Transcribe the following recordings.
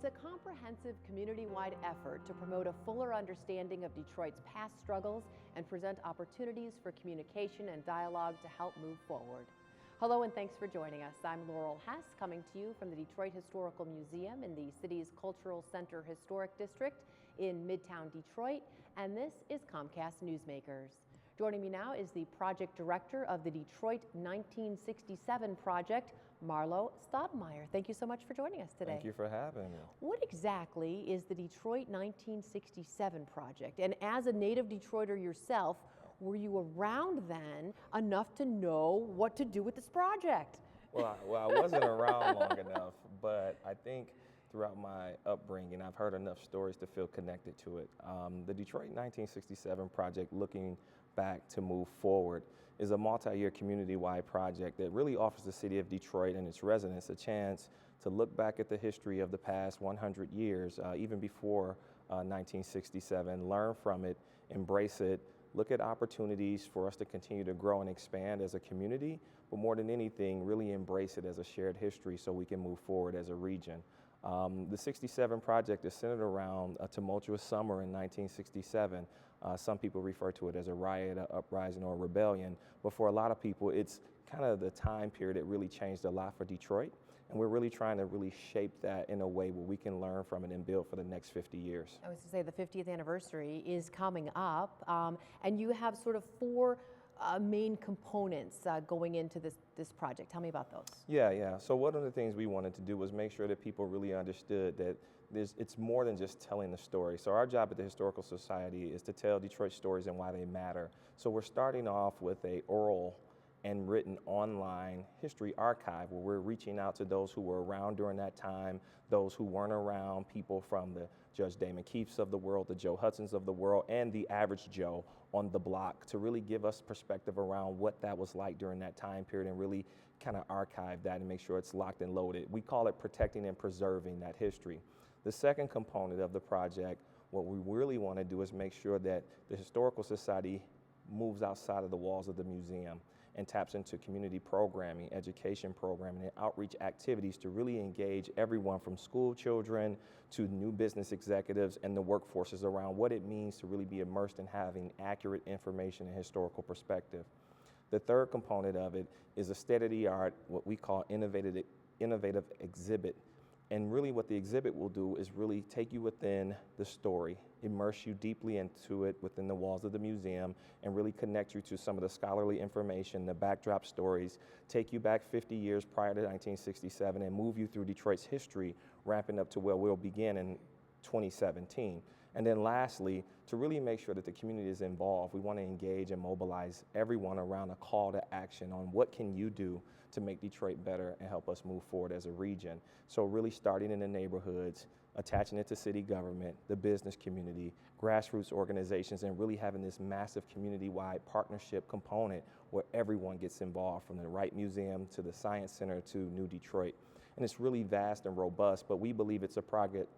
a comprehensive community-wide effort to promote a fuller understanding of Detroit's past struggles and present opportunities for communication and dialogue to help move forward. Hello and thanks for joining us. I'm Laurel Hess, coming to you from the Detroit Historical Museum in the city's Cultural Center Historic District in Midtown Detroit, and this is COMCAST Newsmakers. Joining me now is the project director of the Detroit 1967 project, Marlowe Stoudamire. Thank you so much for joining us today. Thank you for having me. What exactly is the Detroit 1967 project? And as a native Detroiter yourself, were you around then enough to know what to do with this project? Well, I wasn't around long enough, but I think throughout my upbringing, I've heard enough stories to feel connected to it. The Detroit 1967 project, looking back to move forward, is a multi-year community-wide project that really offers the city of Detroit and its residents a chance to look back at the history of the past 100 years, even before 1967, learn from it, embrace it, look at opportunities for us to continue to grow and expand as a community, but more than anything, really embrace it as a shared history so we can move forward as a region. The 67 project is centered around a tumultuous summer in 1967. Some people refer to it as a riot, an uprising, or a rebellion, but for a lot of people, it's kind of the time period that really changed a lot for Detroit, and we're really trying to really shape that in a way where we can learn from it and build for the next 50 years. I was to say the 50th anniversary is coming up, and you have sort of four main components going into this project. Tell me about those. Yeah. So one of the things we wanted to do was make sure that people really understood that it's more than just telling the story. So our job at the Historical Society is to tell Detroit stories and why they matter. So we're starting off with a oral and written online history archive where we're reaching out to those who were around during that time, those who weren't around, people from the Judge Damon Keefes of the world, the Joe Hudsons of the world, and the average Joe on the block to really give us perspective around what that was like during that time period and really kind of archive that and make sure it's locked and loaded. We call it protecting and preserving that history. The second component of the project, what we really want to do is make sure that the Historical Society moves outside of the walls of the museum and taps into community programming, education programming, and outreach activities to really engage everyone from school children to new business executives and the workforces around what it means to really be immersed in having accurate information and historical perspective. The third component of it is a state-of-the-art, what we call innovative exhibit. And really what the exhibit will do is really take you within the story, immerse you deeply into it within the walls of the museum, and really connect you to some of the scholarly information, the backdrop stories, take you back 50 years prior to 1967 and move you through Detroit's history, ramping up to where we'll begin in 2017. And then lastly, to really make sure that the community is involved, we want to engage and mobilize everyone around a call to action on what can you do to make Detroit better and help us move forward as a region. So really starting in the neighborhoods, attaching it to city government, the business community, grassroots organizations, and really having this massive community-wide partnership component where everyone gets involved, from the Wright Museum to the Science Center to New Detroit. And it's really vast and robust, but we believe it's a project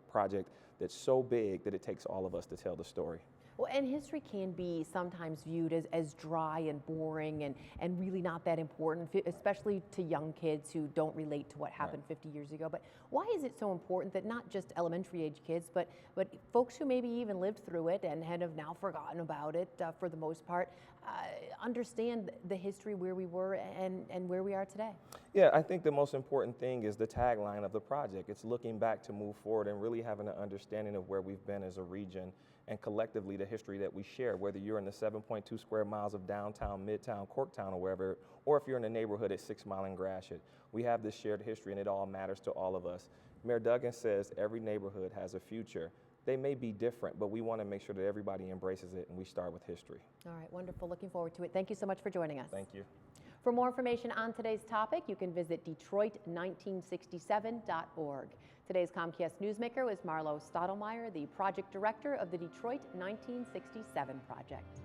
that's so big that it takes all of us to tell the story. Well, and history can be sometimes viewed as dry and boring and really not that important, especially to young kids who don't relate to what happened 50 years ago. But why is it so important that not just elementary age kids, but folks who maybe even lived through it and have now forgotten about it for the most part, understand the history where we were and where we are today? Yeah, I think the most important thing is the tagline of the project. It's looking back to move forward and really having an understanding of where we've been as a region and collectively the history that we share, whether you're in the 7.2 square miles of downtown, midtown, Corktown, or wherever, or if you're in the neighborhood at 6 Mile and Gratiot. We have this shared history and it all matters to all of us. Mayor Duggan says every neighborhood has a future. They may be different, but we want to make sure that everybody embraces it, and we start with history. All right, wonderful. Looking forward to it. Thank you so much for joining us. Thank you. For more information on today's topic, you can visit Detroit1967.org. Today's COMCAST newsmaker was Marlowe Stoudamire, the project director of the Detroit 1967 project.